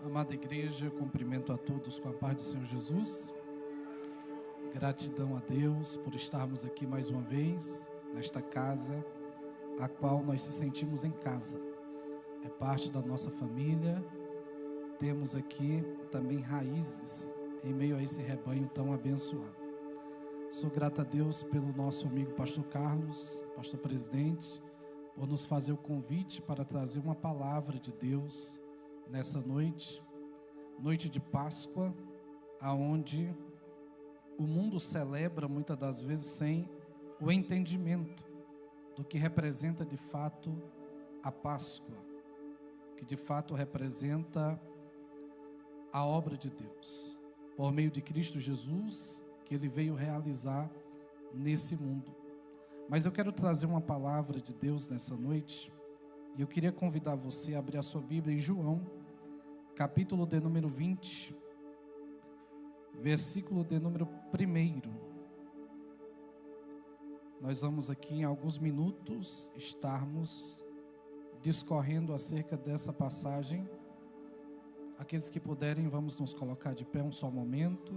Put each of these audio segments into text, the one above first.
Amada igreja, eu cumprimento a todos com a paz do Senhor Jesus. Gratidão a Deus por estarmos aqui mais uma vez, nesta casa, a qual nós se sentimos em casa. É parte da nossa família. Temos aqui também raízes em meio a esse rebanho tão abençoado. Sou grato a Deus pelo nosso amigo pastor Carlos, pastor presidente, por nos fazer o convite para trazer uma palavra de Deus nessa noite de Páscoa, aonde o mundo celebra muitas das vezes sem o entendimento do que representa de fato a Páscoa, que de fato representa a obra de Deus, por meio de Cristo Jesus, que Ele veio realizar nesse mundo. Mas eu quero trazer uma palavra de Deus nessa noite, e eu queria convidar você a abrir a sua Bíblia em João, capítulo de número 20, versículo de número 1. Nós vamos aqui em alguns minutos estarmos discorrendo acerca dessa passagem. Aqueles que puderem, vamos nos colocar de pé um só momento.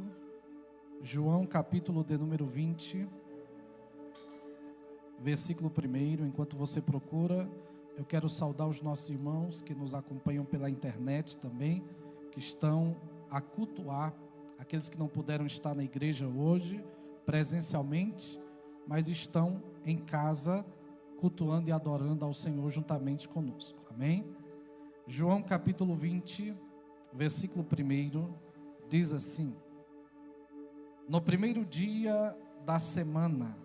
João capítulo de número 20, versículo 1. Enquanto você procura, eu quero saudar os nossos irmãos que nos acompanham pela internet também, que estão a cultuar, aqueles que não puderam estar na igreja hoje, presencialmente, mas estão em casa, cultuando e adorando ao Senhor juntamente conosco, amém? João capítulo 20, versículo 1, diz assim: No primeiro dia da semana,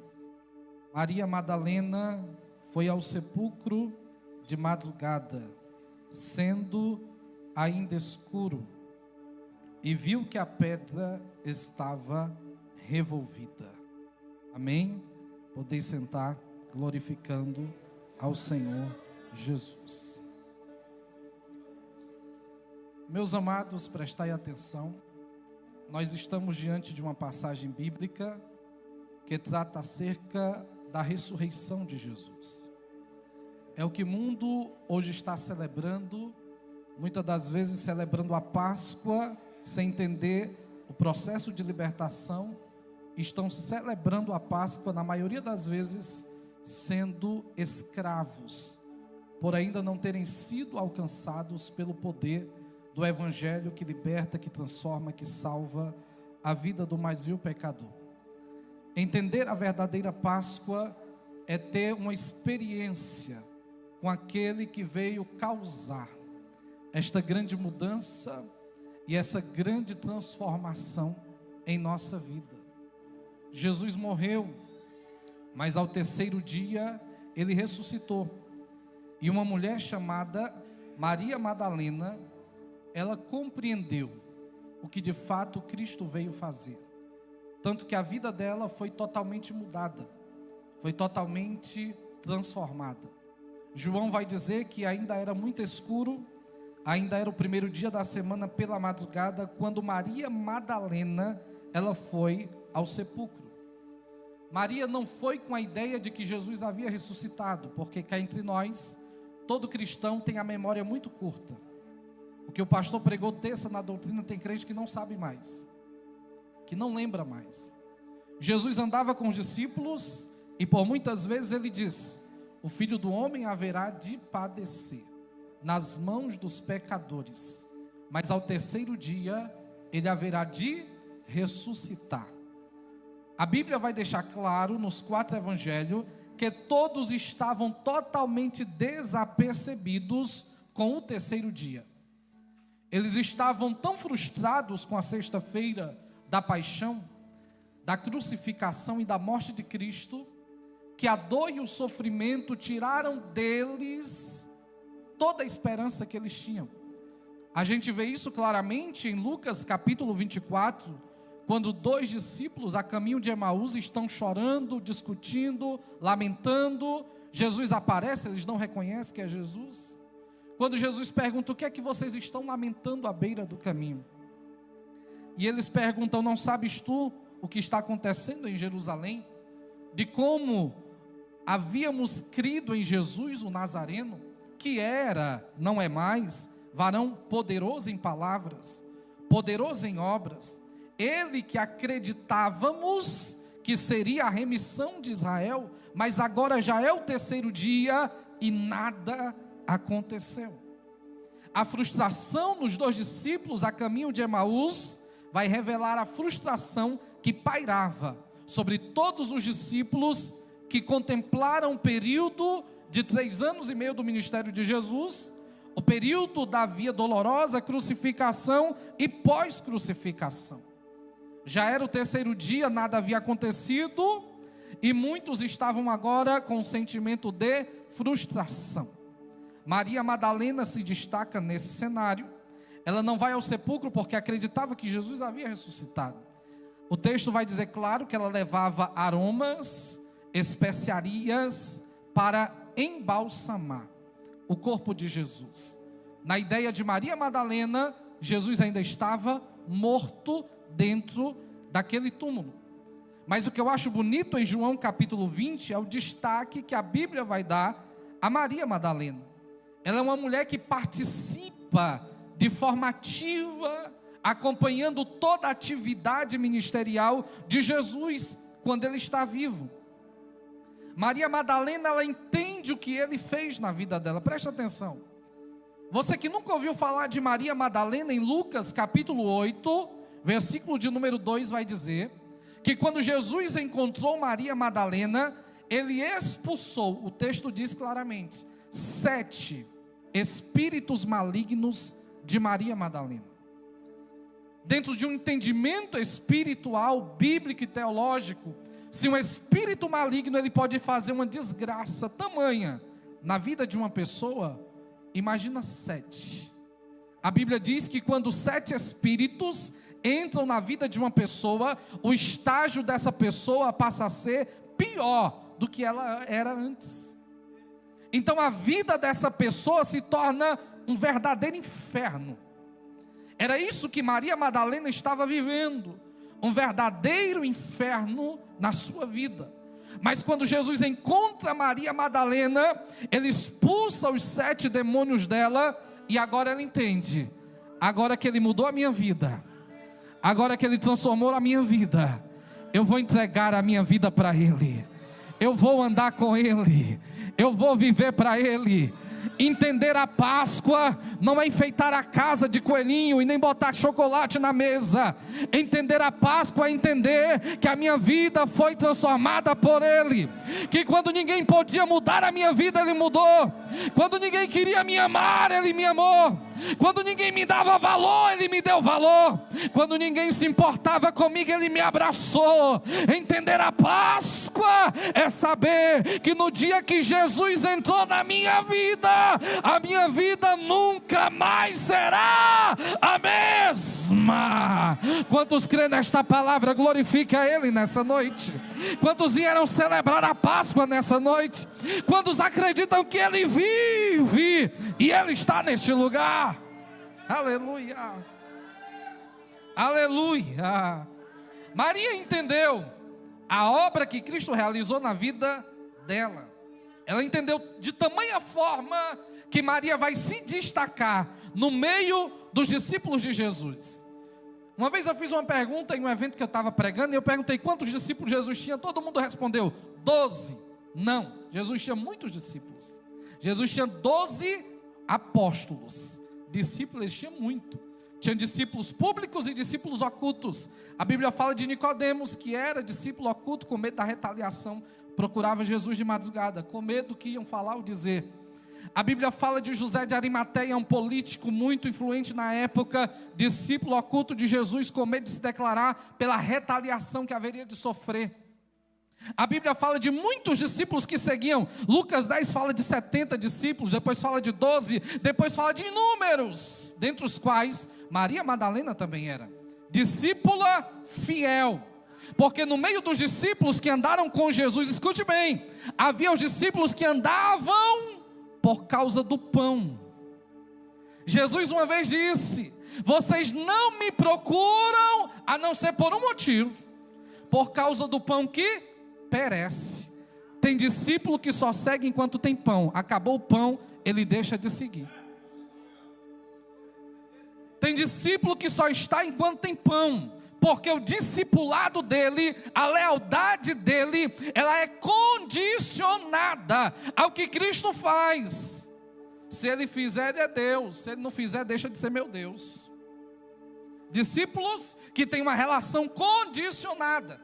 Maria Madalena foi ao sepulcro de madrugada, sendo ainda escuro, e viu que a pedra estava revolvida. Amém? Podeis sentar, glorificando ao Senhor Jesus. Meus amados, prestai atenção. Nós estamos diante de uma passagem bíblica que trata acerca da ressurreição de Jesus. É o que o mundo hoje está celebrando, muitas das vezes celebrando a Páscoa, sem entender o processo de libertação. Estão celebrando a Páscoa, na maioria das vezes, sendo escravos, por ainda não terem sido alcançados pelo poder do Evangelho que liberta, que transforma, que salva a vida do mais vil pecador. Entender a verdadeira Páscoa é ter uma experiência com aquele que veio causar esta grande mudança e essa grande transformação em nossa vida. Jesus morreu, mas ao terceiro dia Ele ressuscitou. E uma mulher chamada Maria Madalena, ela compreendeu o que de fato Cristo veio fazer. Tanto que a vida dela foi totalmente mudada, foi totalmente transformada. João vai dizer que ainda era muito escuro, ainda era o primeiro dia da semana pela madrugada, quando Maria Madalena, ela foi ao sepulcro. Maria não foi com a ideia de que Jesus havia ressuscitado, porque cá entre nós, todo cristão tem a memória muito curta. O que o pastor pregou terça na doutrina, tem crente que não sabe mais, que não lembra mais. Jesus andava com os discípulos e por muitas vezes ele diz: o Filho do Homem haverá de padecer nas mãos dos pecadores, mas ao terceiro dia ele haverá de ressuscitar. A Bíblia vai deixar claro nos 4 evangelhos que todos estavam totalmente desapercebidos com o terceiro dia. Eles estavam tão frustrados com a sexta-feira da paixão, da crucificação e da morte de Cristo, que a dor e o sofrimento tiraram deles toda a esperança que eles tinham. A gente vê isso claramente em Lucas capítulo 24, quando 2 discípulos a caminho de Emaús estão chorando, discutindo, lamentando. Jesus aparece, eles não reconhecem que é Jesus. Quando Jesus pergunta: o que é que vocês estão lamentando à beira do caminho? E eles perguntam: não sabes tu o que está acontecendo em Jerusalém? De como havíamos crido em Jesus o Nazareno, que era, não é mais, varão poderoso em palavras, poderoso em obras, ele que acreditávamos que seria a remissão de Israel, mas agora já é o terceiro dia e nada aconteceu. A frustração nos 2 discípulos a caminho de Emaús vai revelar a frustração que pairava sobre todos os discípulos que contemplaram o período de 3 anos e meio do ministério de Jesus, o período da via dolorosa, crucificação e pós-crucificação. Já era o terceiro dia, nada havia acontecido, e muitos estavam agora com um sentimento de frustração. Maria Madalena se destaca nesse cenário. Ela não vai ao sepulcro porque acreditava que Jesus havia ressuscitado. O texto vai dizer claro que ela levava aromas, especiarias para embalsamar o corpo de Jesus. Na ideia de Maria Madalena, Jesus ainda estava morto dentro daquele túmulo. Mas o que eu acho bonito em João capítulo 20 é o destaque que a Bíblia vai dar a Maria Madalena. Ela é uma mulher que participa de forma ativa, acompanhando toda a atividade ministerial de Jesus quando ele está vivo. Maria Madalena, ela entende o que ele fez na vida dela. Presta atenção. Você que nunca ouviu falar de Maria Madalena, em Lucas capítulo 8, versículo de número 2, vai dizer que quando Jesus encontrou Maria Madalena, ele expulsou, o texto diz claramente, 7 espíritos malignos de Maria Madalena. Dentro de um entendimento espiritual, bíblico e teológico, se um espírito maligno ele pode fazer uma desgraça tamanha na vida de uma pessoa, imagina 7. A Bíblia diz que quando 7 espíritos entram na vida de uma pessoa, o estágio dessa pessoa passa a ser pior do que ela era antes. Então a vida dessa pessoa se torna um verdadeiro inferno. Era isso que Maria Madalena estava vivendo, um verdadeiro inferno na sua vida. Mas quando Jesus encontra Maria Madalena, ele expulsa os 7 demônios dela, e agora ela entende, agora que ele mudou a minha vida, agora que ele transformou a minha vida, eu vou entregar a minha vida para ele, eu vou andar com ele, eu vou viver para ele. Entender a Páscoa não é enfeitar a casa de coelhinho e nem botar chocolate na mesa. Entender a Páscoa é entender que a minha vida foi transformada por Ele, que quando ninguém podia mudar a minha vida, Ele mudou. Quando ninguém queria me amar, Ele me amou. Quando ninguém me dava valor, Ele me deu valor. Quando ninguém se importava comigo, Ele me abraçou. Entender a Páscoa é saber que no dia que Jesus entrou na minha vida, a minha vida nunca mais será a mesma. Quantos creem nesta palavra? Glorifique a Ele nessa noite. Quantos vieram celebrar a Páscoa nessa noite? Quantos acreditam que Ele vive e Ele está neste lugar? Aleluia, aleluia. Maria entendeu a obra que Cristo realizou na vida dela. Ela entendeu de tamanha forma que Maria vai se destacar no meio dos discípulos de Jesus. Uma vez eu fiz uma pergunta em um evento que eu estava pregando, e eu perguntei quantos discípulos Jesus tinha. Todo mundo respondeu 12. Não, Jesus tinha muitos discípulos. Jesus tinha 12 apóstolos. Discípulos ele tinha muito. Tinha discípulos públicos e discípulos ocultos. A Bíblia fala de Nicodemos, que era discípulo oculto, com medo da retaliação, procurava Jesus de madrugada, com medo do que iam falar ou dizer. A Bíblia fala de José de Arimateia, um político muito influente na época, discípulo oculto de Jesus, com medo de se declarar pela retaliação que haveria de sofrer. A Bíblia fala de muitos discípulos que seguiam. Lucas 10 fala de 70 discípulos, depois fala de 12, depois fala de inúmeros, dentre os quais Maria Madalena também era discípula fiel. Porque no meio dos discípulos que andaram com Jesus, escute bem, havia os discípulos que andavam por causa do pão. Jesus uma vez disse: vocês não me procuram a não ser por um motivo, por causa do pão que perece. Tem discípulo que só segue enquanto tem pão. Acabou o pão, ele deixa de seguir. Tem discípulo que só está enquanto tem pão, porque o discipulado dele, a lealdade dele, ela é condicionada ao que Cristo faz. Se ele fizer, ele é Deus. Se ele não fizer, deixa de ser meu Deus. Discípulos que têm uma relação condicionada.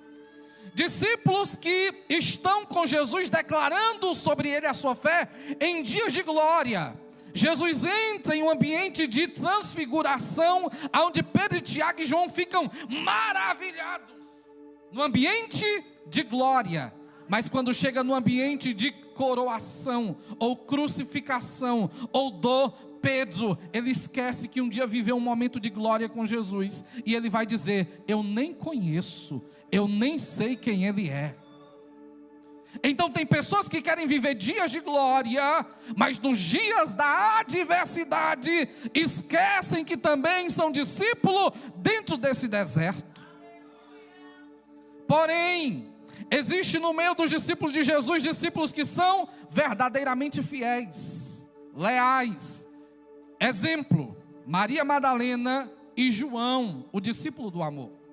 Discípulos que estão com Jesus declarando sobre ele a sua fé em dias de glória. Jesus entra em um ambiente de transfiguração, onde Pedro, Tiago e João ficam maravilhados. No ambiente de glória. Mas quando chega no ambiente de coroação, ou crucificação, ou dor, Pedro, ele esquece que um dia viveu um momento de glória com Jesus. E ele vai dizer: eu nem conheço, eu nem sei quem ele é. Então tem pessoas que querem viver dias de glória, mas nos dias da adversidade, esquecem que também são discípulos dentro desse deserto. Porém, existe no meio dos discípulos de Jesus, discípulos que são verdadeiramente fiéis, leais. Exemplo, Maria Madalena e João, o discípulo do amor.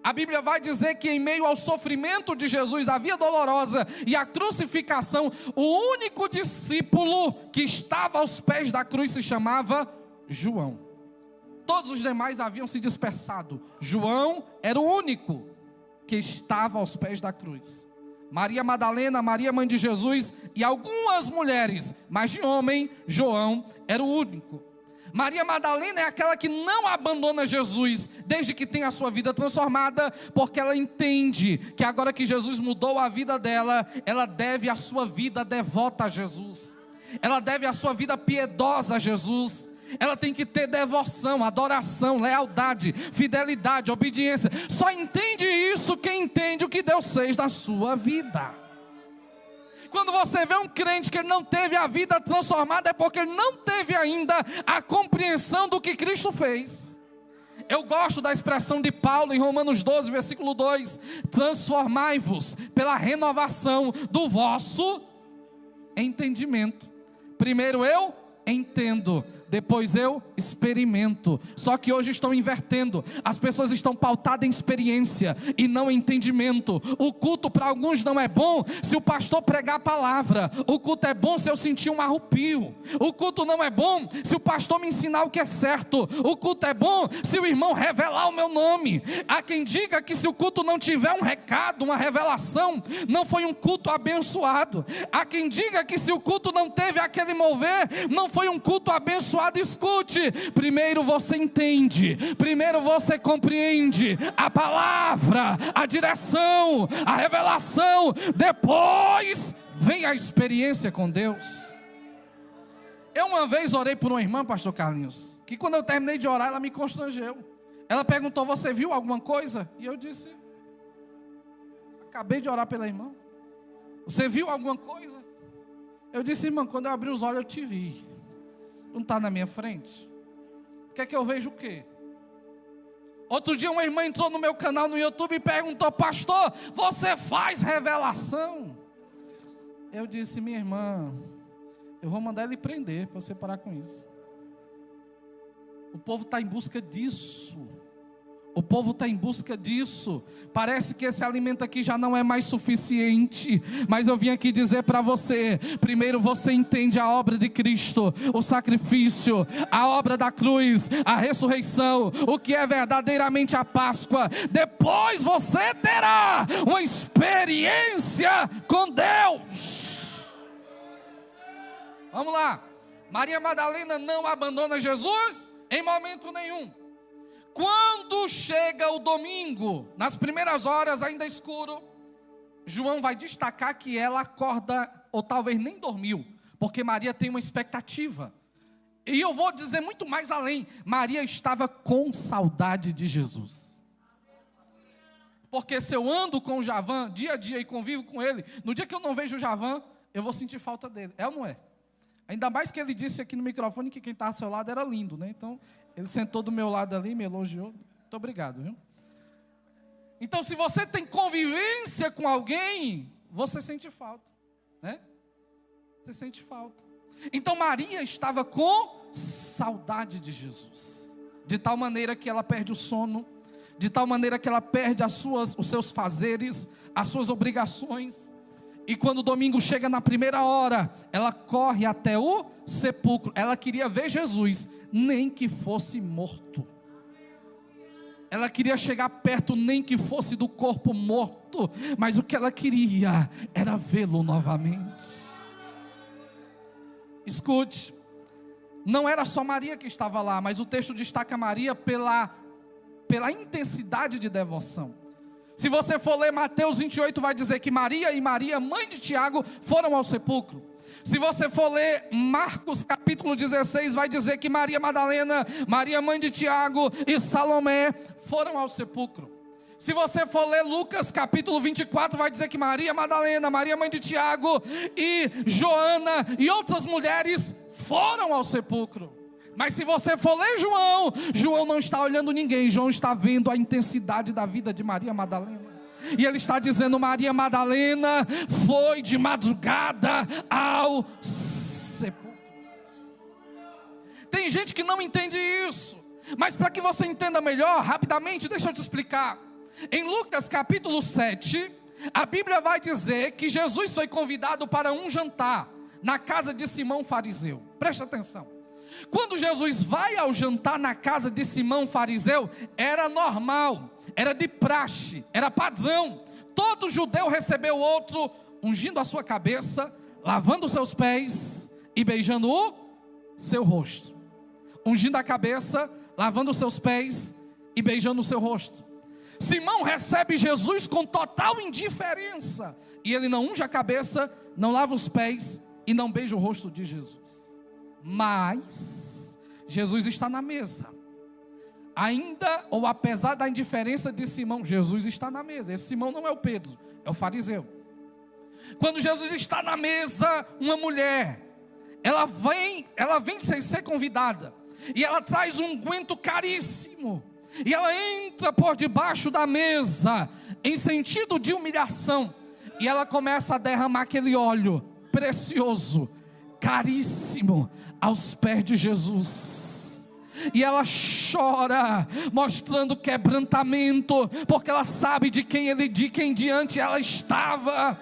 A Bíblia vai dizer que em meio ao sofrimento de Jesus, a via dolorosa e a crucificação, o único discípulo que estava aos pés da cruz se chamava João. Todos os demais haviam se dispersado. João era o único que estava aos pés da cruz. Maria Madalena, Maria mãe de Jesus e algumas mulheres, mas de homem, João era o único. Maria Madalena é aquela que não abandona Jesus, desde que tem a sua vida transformada, porque ela entende que agora que Jesus mudou a vida dela, ela deve a sua vida devota a Jesus, ela deve a sua vida piedosa a Jesus, ela tem que ter devoção, adoração, lealdade, fidelidade, obediência. Só entende isso quem entende o que Deus fez na sua vida. Quando você vê um crente que ele não teve a vida transformada, é porque ele não teve ainda a compreensão do que Cristo fez. Eu gosto da expressão de Paulo em Romanos 12, versículo 2: transformai-vos pela renovação do vosso entendimento. Primeiro eu entendo, depois eu experimento. Só que hoje estão invertendo. As pessoas estão pautadas em experiência e não em entendimento. O culto para alguns não é bom se o pastor pregar a palavra. O culto é bom se eu sentir um arrepio. O culto não é bom se o pastor me ensinar o que é certo. O culto é bom se o irmão revelar o meu nome. Há quem diga que se o culto não tiver um recado, uma revelação, não foi um culto abençoado. Há quem diga que se o culto não teve aquele mover, não foi um culto abençoado. Escute, primeiro você entende, primeiro você compreende a palavra, a direção, a revelação, depois vem a experiência com Deus. Eu uma vez orei por uma irmã, pastor Carlinhos, que quando eu terminei de orar, ela me constrangeu. Ela perguntou: você viu alguma coisa? E eu disse: acabei de orar pela irmã. Você viu alguma coisa? Eu disse: irmã, quando eu abri os olhos eu te vi. Não está na minha frente? Quer que eu veja o quê? Outro dia uma irmã entrou no meu canal no YouTube e perguntou: pastor, você faz revelação? Eu disse: minha irmã, eu vou mandar ele prender para você parar com isso. O povo está em busca disso. O povo está em busca disso. Parece que esse alimento aqui já não é mais suficiente. Mas eu vim aqui dizer para você: primeiro você entende a obra de Cristo, o sacrifício, a obra da cruz, a ressurreição, o que é verdadeiramente a Páscoa. Depois você terá uma experiência com Deus. Vamos lá. Maria Madalena não abandona Jesus em momento nenhum. Quando chega o domingo, nas primeiras horas, ainda escuro, João vai destacar que ela acorda, ou talvez nem dormiu, porque Maria tem uma expectativa. E eu vou dizer muito mais além: Maria estava com saudade de Jesus. Porque se eu ando com o Javan dia a dia e convivo com ele, no dia que eu não vejo o Javan, eu vou sentir falta dele. É ou não é? Ainda mais que ele disse aqui no microfone que quem estava ao seu lado era lindo, né? Então, ele sentou do meu lado ali, me elogiou. Muito obrigado, viu? Então, se você tem convivência com alguém, você sente falta, né? Você sente falta. Então, Maria estava com saudade de Jesus. de tal maneira que ela perde o sono, de tal maneira que ela perde os seus fazeres, as suas obrigações. E quando o domingo chega na primeira hora, ela corre até o sepulcro. Ela queria ver Jesus, nem que fosse morto. Ela queria chegar perto, nem que fosse do corpo morto, mas o que ela queria era vê-lo novamente. Escute, não era só Maria que estava lá, mas o texto destaca Maria pela intensidade de devoção. Se você for ler Mateus 28, vai dizer que Maria e Maria, mãe de Tiago, foram ao sepulcro. Se você for ler Marcos capítulo 16, vai dizer que Maria Madalena, Maria mãe de Tiago e Salomé foram ao sepulcro. Se você for ler Lucas capítulo 24, vai dizer que Maria Madalena, Maria mãe de Tiago e Joana e outras mulheres foram ao sepulcro. Mas se você for ler João, João não está olhando ninguém, João está vendo a intensidade da vida de Maria Madalena. E ele está dizendo: Maria Madalena foi de madrugada ao sepulcro. Tem gente que não entende isso, mas para que você entenda melhor, rapidamente, deixa eu te explicar. Em Lucas capítulo 7, a Bíblia vai dizer que Jesus foi convidado para um jantar na casa de Simão fariseu. Presta atenção. Quando Jesus vai ao jantar na casa de Simão fariseu, era normal, era de praxe, era padrão. Todo judeu recebeu o outro ungindo a sua cabeça, lavando os seus pés e beijando o seu rosto. Ungindo a cabeça, lavando os seus pés e beijando o seu rosto. Simão recebe Jesus com total indiferença, e ele não unge a cabeça, não lava os pés e não beija o rosto de Jesus. Mas Jesus está na mesa. Ainda ou apesar da indiferença de Simão, Jesus está na mesa. Esse Simão não é o Pedro, é o fariseu. Quando Jesus está na mesa, uma mulher, ela vem sem ser convidada, e ela traz um unguento caríssimo, e ela entra por debaixo da mesa, em sentido de humilhação, e ela começa a derramar aquele óleo precioso, caríssimo, aos pés de Jesus. E ela chora, mostrando quebrantamento, porque ela sabe de quem diante ela estava.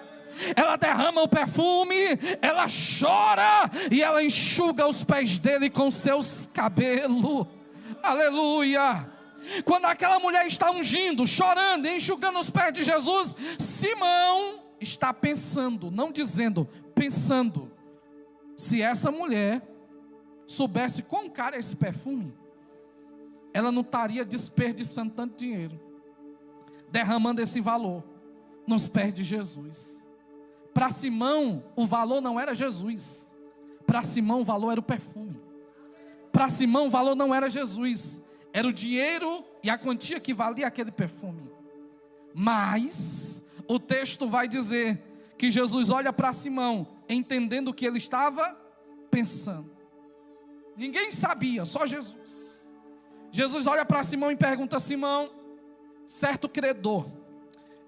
Ela derrama o perfume, ela chora e ela enxuga os pés dele com seus cabelos. Aleluia! Quando aquela mulher está ungindo, chorando e enxugando os pés de Jesus, Simão está pensando, não dizendo, pensando: se essa mulher soubesse quão caro é esse perfume, ela não estaria desperdiçando tanto dinheiro, derramando esse valor nos pés de Jesus. Para Simão, o valor não era Jesus. Para Simão, o valor era o perfume. Para Simão, o valor não era Jesus, era o dinheiro e a quantia que valia aquele perfume. Mas o texto vai dizer que Jesus olha para Simão, entendendo o que ele estava pensando. Ninguém sabia, só Jesus. Jesus olha para Simão e pergunta: Simão, certo credor,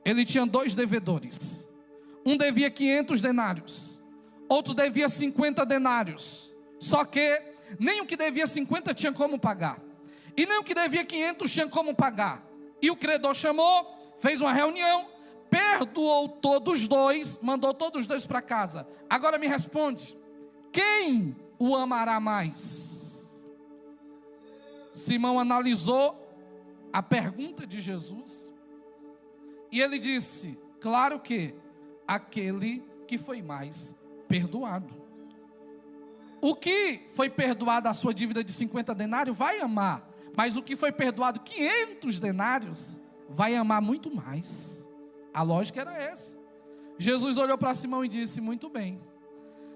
ele tinha 2 devedores. Um devia 500 denários, outro devia 50 denários. Só que nem o que devia 50 tinha como pagar, e nem o que devia 500 tinha como pagar. E o credor chamou, fez uma reunião, perdoou todos os 2, mandou todos os 2 para casa. Agora me responde: quem o amará mais? Simão analisou a pergunta de Jesus e ele disse: claro que aquele que foi mais perdoado. O que foi perdoado a sua dívida de 50 denários vai amar, mas o que foi perdoado 500 denários vai amar muito mais. A lógica era essa. Jesus olhou para Simão e disse: muito bem,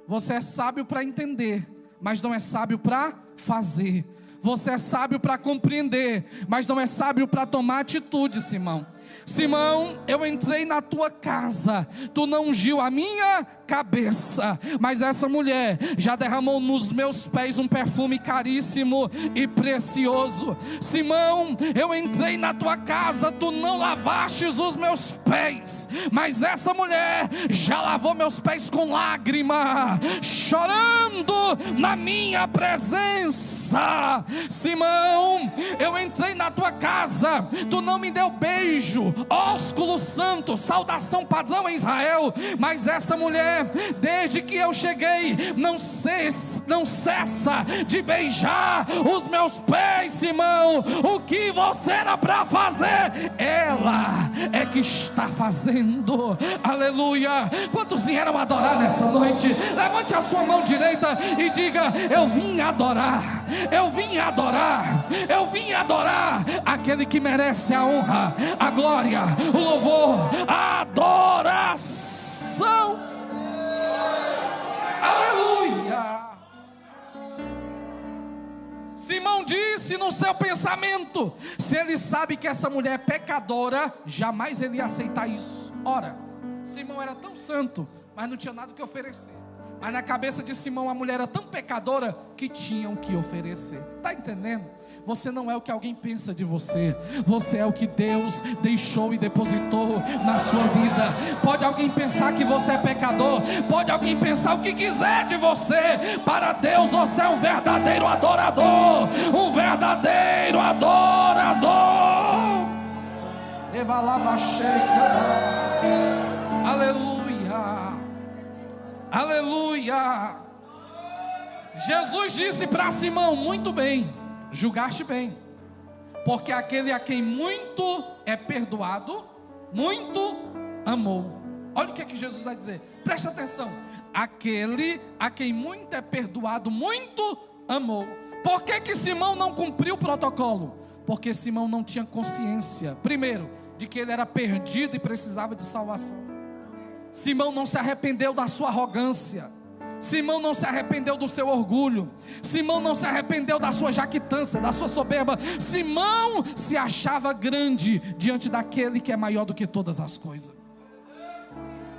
você é sábio para entender, mas não é sábio para fazer. Você é sábio para compreender, mas não é sábio para tomar atitude, Simão. Simão, eu entrei na tua casa, tu não ungiu a minha cabeça, mas essa mulher já derramou nos meus pés um perfume caríssimo e precioso. Simão, eu entrei na tua casa, tu não lavastes os meus pés, mas essa mulher já lavou meus pés com lágrima, chorando na minha presença. Simão, Eu entrei na tua casa, tu não me deu beijo, ósculo santo, saudação padrão em Israel. Mas essa mulher, desde que eu cheguei, não cessa de beijar os meus pés, Simão. O que você era para fazer, ela é que está fazendo. Aleluia. Quantos vieram adorar nessa noite? Levante a sua mão direita e diga: eu vim adorar, eu vim adorar, eu vim adorar aquele que merece a honra, a glória, o louvor, a adoração. Aleluia. Simão disse no seu pensamento: se ele sabe que essa mulher é pecadora, jamais ele ia aceitar isso. Ora, Simão era tão santo, mas não tinha nada que oferecer. Mas na cabeça de Simão, a mulher era tão pecadora que tinham que oferecer. Está entendendo? Você não é o que alguém pensa de você, você é o que Deus deixou e depositou na sua vida. Pode alguém pensar que você é pecador, pode alguém pensar o que quiser de você. Para Deus você é um verdadeiro adorador, um verdadeiro adorador. Aleluia, aleluia. Jesus disse para Simão: muito bem, julgaste bem, porque aquele a quem muito é perdoado, muito amou. Olha o que é que Jesus vai dizer, preste atenção: aquele a quem muito é perdoado, muito amou. Por que Simão não cumpriu o protocolo? Porque Simão não tinha consciência, primeiro, de que ele era perdido e precisava de salvação. Simão não se arrependeu da sua arrogância, Simão não se arrependeu do seu orgulho, Simão não se arrependeu da sua jactância, da sua soberba. Simão se achava grande diante daquele que é maior do que todas as coisas.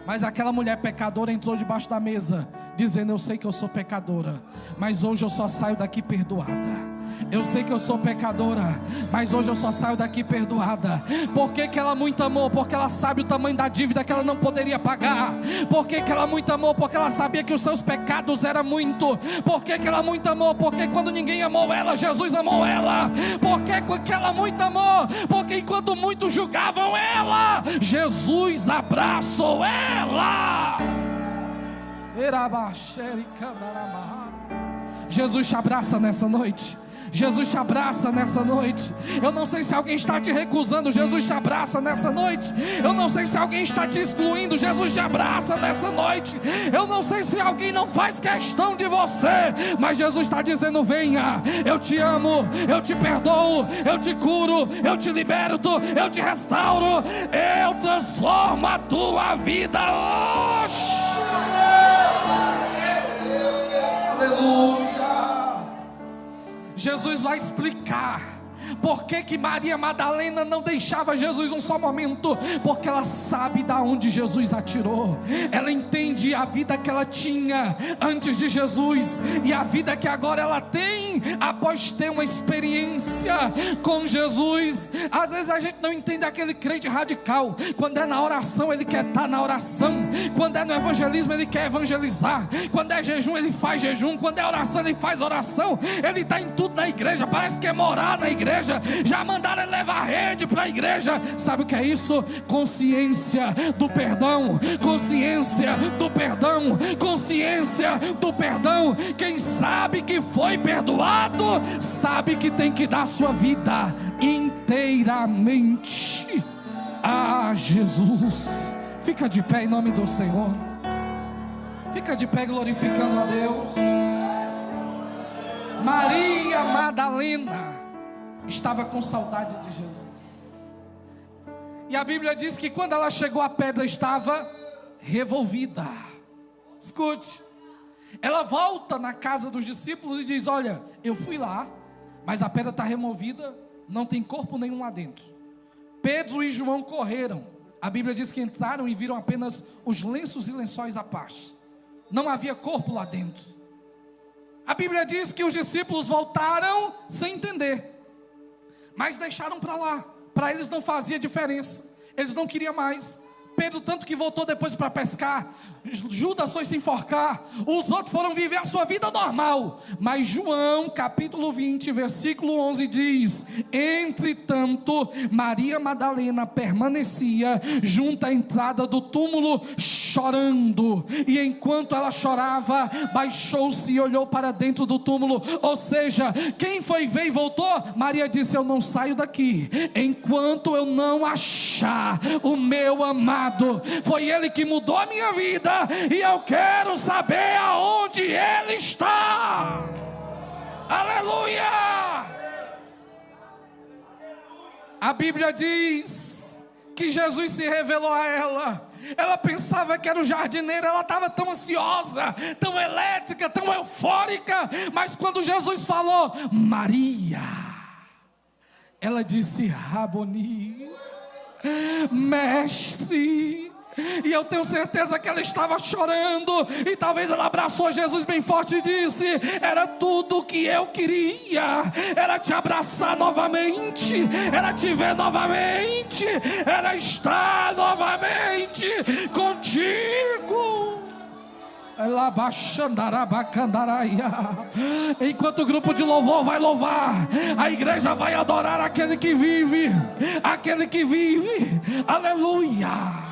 Mas aquela mulher pecadora entrou debaixo da mesa, dizendo: eu sei que eu sou pecadora, mas hoje eu só saio daqui perdoada. Eu sei que eu sou pecadora, mas hoje eu só saio daqui perdoada. Por que ela muito amou? Porque ela sabe o tamanho da dívida que ela não poderia pagar. Por que ela muito amou? Porque ela sabia que os seus pecados eram muito. Por que ela muito amou? Porque quando ninguém amou ela, Jesus amou ela. Por que ela muito amou? Porque enquanto muitos julgavam ela, Jesus abraçou ela. Jesus te abraça nessa noite. Jesus te abraça nessa noite. Eu não sei se alguém está te recusando, Jesus te abraça nessa noite. Eu não sei se alguém está te excluindo, Jesus te abraça nessa noite. Eu não sei se alguém não faz questão de você, mas Jesus está dizendo: venha, eu te amo, eu te perdoo, eu te curo, eu te liberto, eu te restauro, eu transformo a tua vida hoje. Aleluia. Jesus vai explicar por que Maria Madalena não deixava Jesus um só momento. Porque ela sabe da onde Jesus a tirou. Ela entende a vida que ela tinha antes de Jesus e a vida que agora ela tem após ter uma experiência com Jesus. Às vezes a gente não entende aquele crente radical. Quando é na oração, ele quer estar na oração. Quando é no evangelismo, ele quer evangelizar. Quando é jejum, ele faz jejum. Quando é oração, ele faz oração. Ele está em tudo na igreja, parece que é morar na igreja. Já mandaram ele levar rede para a igreja. Sabe o que é isso? Consciência do perdão. Consciência do perdão. Consciência do perdão. Quem sabe que foi perdoado, sabe que tem que dar sua vida inteiramente a Jesus. Fica de pé em nome do Senhor. Fica de pé glorificando a Deus. Maria Madalena estava com saudade de Jesus. E a Bíblia diz que quando ela chegou, a pedra estava revolvida. Escute, ela volta na casa dos discípulos e diz: olha, eu fui lá, mas a pedra está removida, não tem corpo nenhum lá dentro. Pedro e João correram. A Bíblia diz que entraram e viram apenas os lenços e lençóis à parte. Não havia corpo lá dentro. A Bíblia diz que os discípulos voltaram sem entender, mas deixaram para lá. Para eles não fazia diferença, eles não queriam mais. Pedro tanto que voltou depois para pescar, Judas foi se enforcar, os outros foram viver a sua vida normal. Mas João capítulo 20 versículo 11 diz: entretanto Maria Madalena permanecia junto à entrada do túmulo chorando, e enquanto ela chorava, baixou-se e olhou para dentro do túmulo. Ou seja, quem foi ver e voltou? Maria disse: eu não saio daqui enquanto eu não achar o meu amado. Foi ele que mudou a minha vida, e eu quero saber aonde ele está. Aleluia! A Bíblia diz que Jesus se revelou a ela. Ela pensava que era o jardineiro, ela estava tão ansiosa, tão elétrica, tão eufórica. Mas quando Jesus falou, Maria, ela disse: Raboni, mestre. E eu tenho certeza que ela estava chorando, e talvez ela abraçou Jesus bem forte e disse: era tudo o que eu queria, era te abraçar novamente, era te ver novamente, era estar novamente contigo. Enquanto o grupo de louvor vai louvar, a igreja vai adorar aquele que vive, aleluia.